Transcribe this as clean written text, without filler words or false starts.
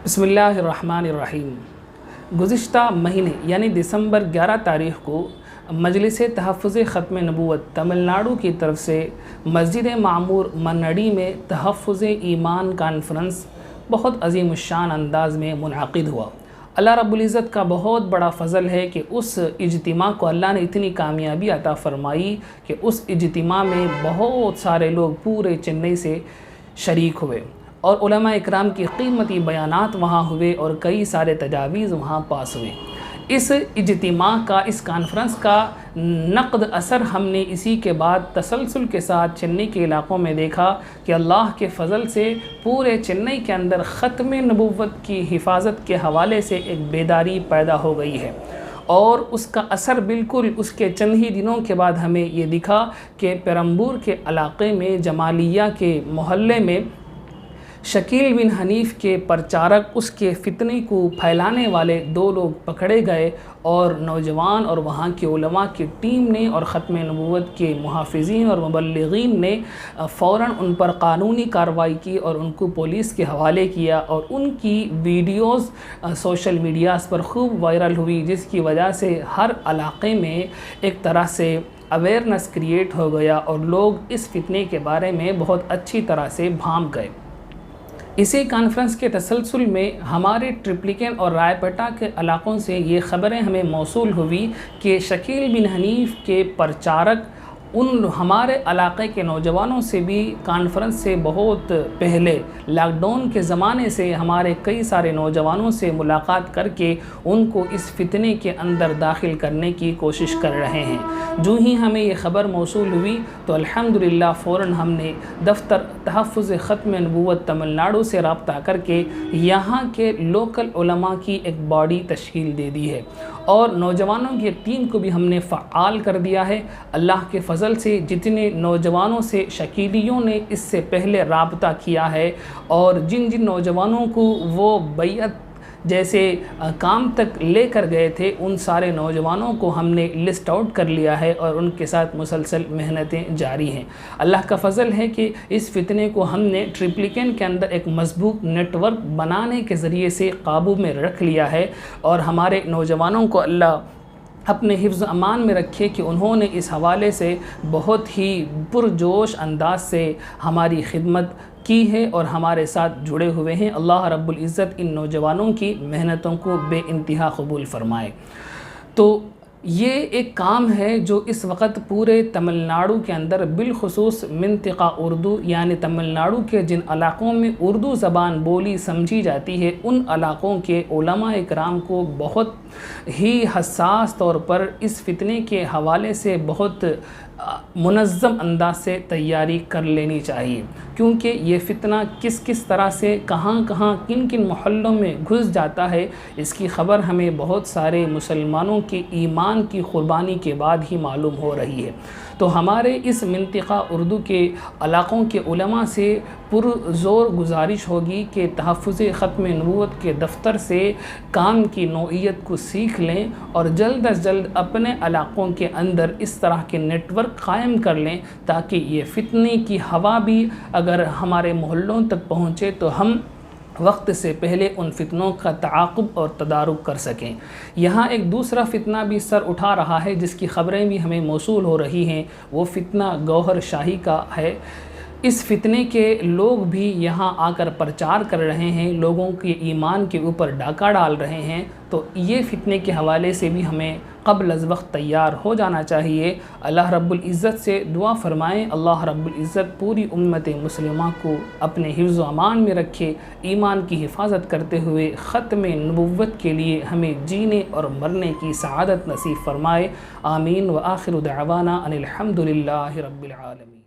بسم اللہ الرحمن الرحیم۔ گزشتہ مہینے یعنی دسمبر 11 تاریخ کو مجلس تحفظ ختم نبوت تمل ناڈو کی طرف سے مسجد معمور منڈی میں تحفظ ایمان کانفرنس بہت عظیم الشان انداز میں منعقد ہوا۔ اللہ رب العزت کا بہت بڑا فضل ہے کہ اس اجتماع کو اللہ نے اتنی کامیابی عطا فرمائی کہ اس اجتماع میں بہت سارے لوگ پورے چنئی سے شریک ہوئے اور علماء اکرام کی قیمتی بیانات وہاں ہوئے اور کئی سارے تجاویز وہاں پاس ہوئے۔ اس اجتماع کا، اس کانفرنس کا نقد اثر ہم نے اسی کے بعد تسلسل کے ساتھ چنئی کے علاقوں میں دیکھا کہ اللہ کے فضل سے پورے چنئی کے اندر ختم نبوت کی حفاظت کے حوالے سے ایک بیداری پیدا ہو گئی ہے، اور اس کا اثر بالکل اس کے چند ہی دنوں کے بعد ہمیں یہ دکھا کہ پیرمبور کے علاقے میں جمالیہ کے محلے میں شکیل بن حنیف کے پرچارک، اس کے فتنے کو پھیلانے والے 2 لوگ پکڑے گئے، اور نوجوان اور وہاں کے علماء کی ٹیم نے اور ختم نبوت کے محافظین اور مبلغین نے فوراً ان پر قانونی کارروائی کی اور ان کو پولیس کے حوالے کیا، اور ان کی ویڈیوز سوشل میڈیاز پر خوب وائرل ہوئی، جس کی وجہ سے ہر علاقے میں ایک طرح سے اویئرنس کریٹ ہو گیا اور لوگ اس فتنے کے بارے میں بہت اچھی طرح سے بھانپ گئے۔ اسی کانفرنس کے تسلسل میں ہمارے ٹرپلیکن اور رائے پٹا کے علاقوں سے یہ خبریں ہمیں موصول ہوئی کہ شکیل بن حنیف کے پرچارک ہمارے علاقے کے نوجوانوں سے بھی کانفرنس سے بہت پہلے لاک ڈاؤن کے زمانے سے ہمارے کئی سارے نوجوانوں سے ملاقات کر کے ان کو اس فتنے کے اندر داخل کرنے کی کوشش کر رہے ہیں۔ جو ہی ہمیں یہ خبر موصول ہوئی تو الحمدللہ فوراً ہم نے دفتر تحفظ ختم نبوت تمل ناڈو سے رابطہ کر کے یہاں کے لوکل علماء کی ایک باڈی تشکیل دے دی ہے، اور نوجوانوں کی ایک ٹیم کو بھی ہم نے فعال کر دیا ہے۔ اللہ کے فضل سے جتنے نوجوانوں سے شکیلیوں نے اس سے پہلے رابطہ کیا ہے اور جن نوجوانوں کو وہ بیعت جیسے کام تک لے کر گئے تھے، ان سارے نوجوانوں کو ہم نے لسٹ آؤٹ کر لیا ہے اور ان کے ساتھ مسلسل محنتیں جاری ہیں۔ اللہ کا فضل ہے کہ اس فتنے کو ہم نے ٹرپلیکن کے اندر ایک مضبوط نیٹ ورک بنانے کے ذریعے سے قابو میں رکھ لیا ہے، اور ہمارے نوجوانوں کو اللہ اپنے حفظ و امان میں رکھے کہ انہوں نے اس حوالے سے بہت ہی پرجوش انداز سے ہماری خدمت کی ہے اور ہمارے ساتھ جڑے ہوئے ہیں۔ اللہ رب العزت ان نوجوانوں کی محنتوں کو بے انتہا قبول فرمائے۔ تو یہ ایک کام ہے جو اس وقت پورے تمل ناڈو کے اندر بالخصوص منطقہ اردو یعنی تمل ناڈو کے جن علاقوں میں اردو زبان بولی سمجھی جاتی ہے، ان علاقوں کے علماء اکرام کو بہت ہی حساس طور پر اس فتنے کے حوالے سے بہت منظم انداز سے تیاری کر لینی چاہیے، کیونکہ یہ فتنہ کس طرح سے کہاں کن محلوں میں گھس جاتا ہے، اس کی خبر ہمیں بہت سارے مسلمانوں کے ایمان کی قربانی کے بعد ہی معلوم ہو رہی ہے۔ تو ہمارے اس منطقہ اردو کے علاقوں کے علماء سے پرزور گزارش ہوگی کہ تحفظ ختم نبوت کے دفتر سے کام کی نوعیت کو سیکھ لیں اور جلد از جلد اپنے علاقوں کے اندر اس طرح کے نیٹ ورک قائم کر لیں، تاکہ یہ فتنے کی ہوا بھی اگر ہمارے محلوں تک پہنچے تو ہم وقت سے پہلے ان فتنوں کا تعاقب اور تدارک کر سکیں۔ یہاں ایک دوسرا فتنہ بھی سر اٹھا رہا ہے جس کی خبریں بھی ہمیں موصول ہو رہی ہیں، وہ فتنہ گوہر شاہی کا ہے۔ اس فتنے کے لوگ بھی یہاں آ کر پرچار کر رہے ہیں، لوگوں کے ایمان کے اوپر ڈاکہ ڈال رہے ہیں، تو یہ فتنے کے حوالے سے بھی ہمیں قبل از وقت تیار ہو جانا چاہیے۔ اللہ رب العزت سے دعا فرمائیں اللہ رب العزت پوری امت مسلمہ کو اپنے حفظ و امان میں رکھے، ایمان کی حفاظت کرتے ہوئے ختم نبوت کے لیے ہمیں جینے اور مرنے کی سعادت نصیب فرمائے۔ آمین۔ وآخر دعوانا ان الحمد للہ رب العالمین۔